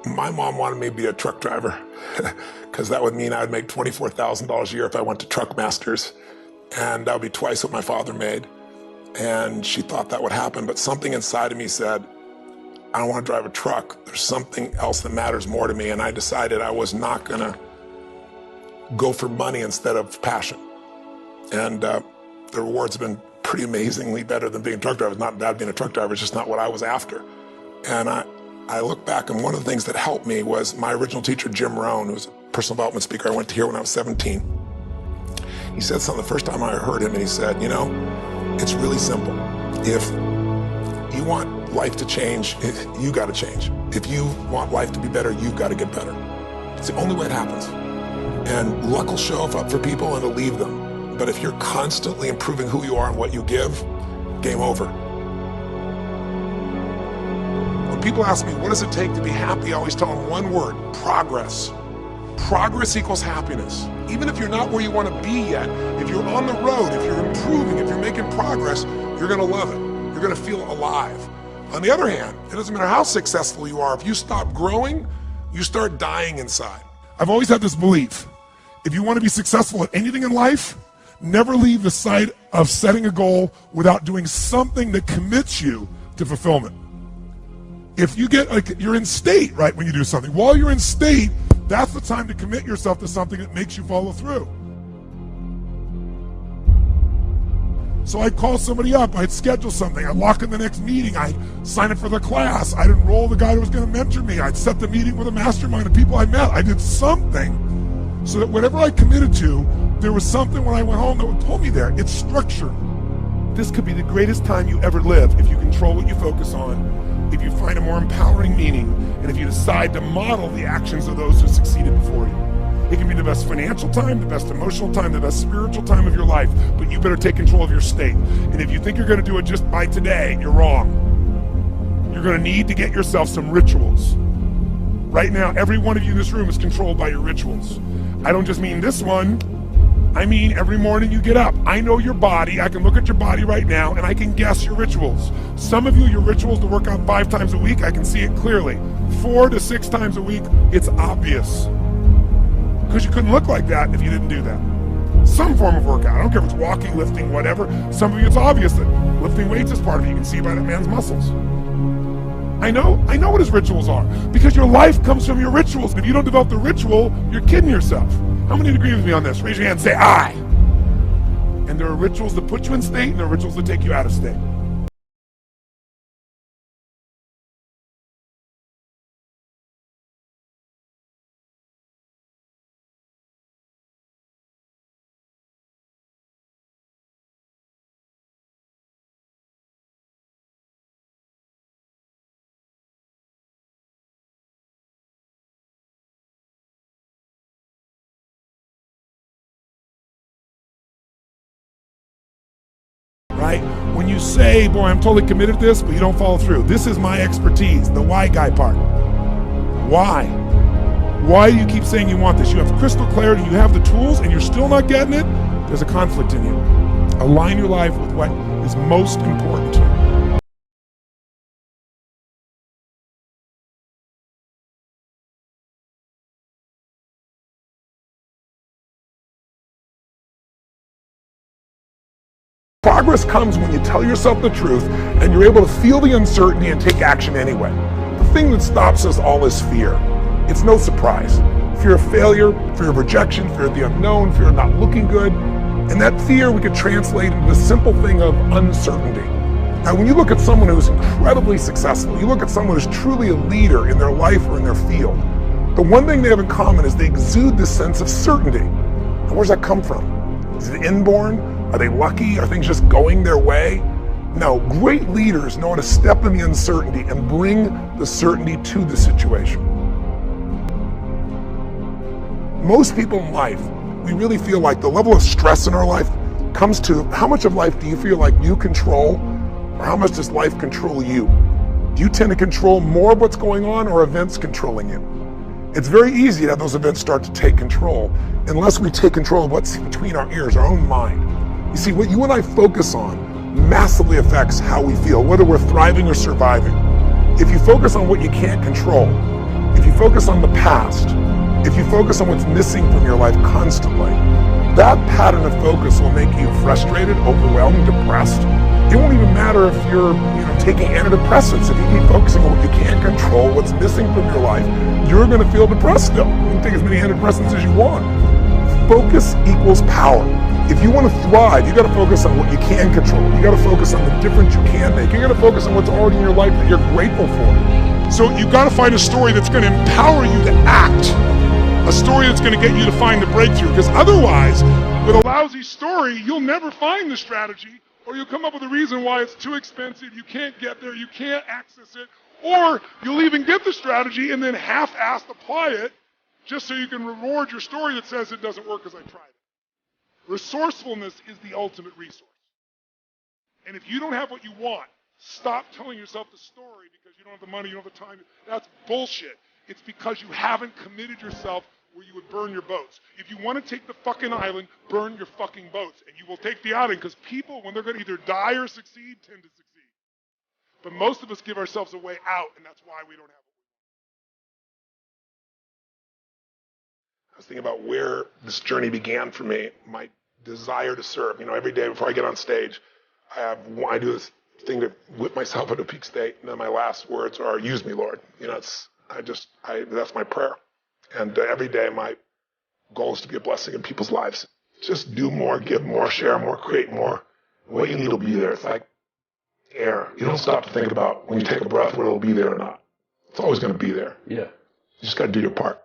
My mom wanted me to be a truck driver because that would mean I'd make $24,000 a year if I went to Truck Masters, and that would be twice what my father made. And she thought that would happen, but something inside of me said, I don't want to drive a truck. There's something else that matters more to me, and I decided I was not gonna go for money instead of passion. And the rewards have been pretty amazingly better than being a truck driver. It's not bad being a truck driver, it's just not what I was after. And I look back, and one of the things that helped me was my original teacher, Jim Rohn, who was a personal development speaker I went to hear when I was 17. He said something the first time I heard him, and he said, you know, it's really simple. If you want life to change, you gotta change. If you want life to be better, you've gotta get better. It's the only way it happens. And luck will show up for people and it'll leave them. But if you're constantly improving who you are and what you give, game over. When people ask me, what does it take to be happy? I always tell them one word, progress. Progress equals happiness. Even if you're not where you want to be yet, if you're on the road, if you're improving, if you're making progress, you're gonna love it. You're gonna feel alive. On the other hand, it doesn't matter how successful you are, if you stop growing, you start dying inside. I've always had this belief, if you want to be successful at anything in life, never leave the sight of setting a goal without doing something that commits you to fulfillment. If you get, like, you're in state, right, when you do something. While you're in state, that's the time to commit yourself to something that makes you follow through. So I'd call somebody up, I'd schedule something, I'd lock in the next meeting, I'd sign up for the class, I'd enroll the guy who was gonna mentor me, I'd set the meeting with a mastermind of people I met. I did something so that whatever I committed to, there was something when I went home that would pull me there. It's structure. This could be the greatest time you ever live if you control what you focus on, if you find a more empowering meaning, and if you decide to model the actions of those who succeeded before you. It can be the best financial time, the best emotional time, the best spiritual time of your life, but you better take control of your state. And if you think you're gonna do it just by today, you're wrong. You're gonna need to get yourself some rituals. Right now, every one of you in this room is controlled by your rituals. I don't just mean this one, I mean every morning you get up. I know your body, I can look at your body right now, and I can guess your rituals. Some of you, your rituals to work out 5 times a week, I can see it clearly. 4 to 6 times a week, it's obvious. Because you couldn't look like that if you didn't do that. Some form of workout, I don't care if it's walking, lifting, whatever. Some of you, it's obvious that lifting weights is part of it. You can see by that man's muscles. I know what his rituals are, because your life comes from your rituals. If you don't develop the ritual, you're kidding yourself. How many agree with me on this? Raise your hand and say, I. And there are rituals that put you in state, and there are rituals that take you out of state. Right? When you say, boy, I'm totally committed to this, but you don't follow through. This is my expertise, the why guy part. Why? Why do you keep saying you want this? You have crystal clarity, you have the tools, and you're still not getting it? There's a conflict in you. Align your life with what is most important to you. Progress comes when you tell yourself the truth and you're able to feel the uncertainty and take action anyway. The thing that stops us all is fear. It's no surprise. Fear of failure, fear of rejection, fear of the unknown, fear of not looking good. And that fear we could translate into the simple thing of uncertainty. Now, when you look at someone who's incredibly successful, you look at someone who's truly a leader in their life or in their field, the one thing they have in common is they exude this sense of certainty. Now, where's that come from? Is it inborn? Are they lucky? Are things just going their way? No, great leaders know how to step in the uncertainty and bring the certainty to the situation. Most people in life, we really feel like the level of stress in our life comes to how much of life do you feel like you control, or how much does life control you? Do you tend to control more of what's going on, or events controlling you? It's very easy to have those events start to take control unless we take control of what's between our ears, our own mind. You see, what you and I focus on massively affects how we feel, whether we're thriving or surviving. If you focus on what you can't control, if if you focus on the past, if you focus on what's missing from your life constantly, that pattern of focus will make you frustrated, overwhelmed, depressed. It won't even matter if you're taking antidepressants. If you keep focusing on what you can't control, what's missing from your life, you're going to feel depressed still. You can take as many antidepressants as you want. Focus equals power. If you want to thrive, you got to focus on what you can control. You got to focus on the difference you can make. You got to focus on what's already in your life that you're grateful for. So you got to find a story that's going to empower you to act. A story that's going to get you to find the breakthrough. Because otherwise, with a lousy story, you'll never find the strategy, or you'll come up with a reason why it's too expensive, you can't get there, you can't access it, or you'll even get the strategy and then half-assed apply it just so you can reward your story that says it doesn't work because I tried it. Resourcefulness is the ultimate resource. And if you don't have what you want, stop telling yourself the story because you don't have the money, you don't have the time. That's bullshit. It's because you haven't committed yourself where you would burn your boats. If you want to take the fucking island, burn your fucking boats. And you will take the island because people, when they're going to either die or succeed, tend to succeed. But most of us give ourselves a way out, and that's why we don't have it. I was thinking about where this journey began for me, my desire to serve. Every day before I get on stage, I do this thing to whip myself into a peak state, and then my last words are, use me, Lord. That's my prayer. And every day my goal is to be a blessing in people's lives. Just do more, give more, share more, create more. What you need will be there. It's like air. You don't stop to think about when you take a breath whether it'll be there or not. It's always going to be there. Yeah. You just got to do your part.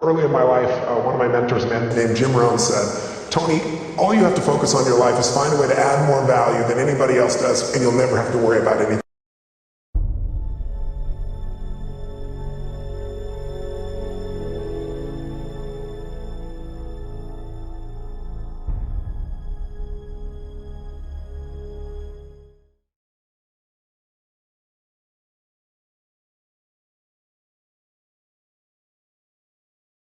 Early in my life, one of my mentors, a man named Jim Rohn, said, Tony, all you have to focus on in your life is find a way to add more value than anybody else does, and you'll never have to worry about anything.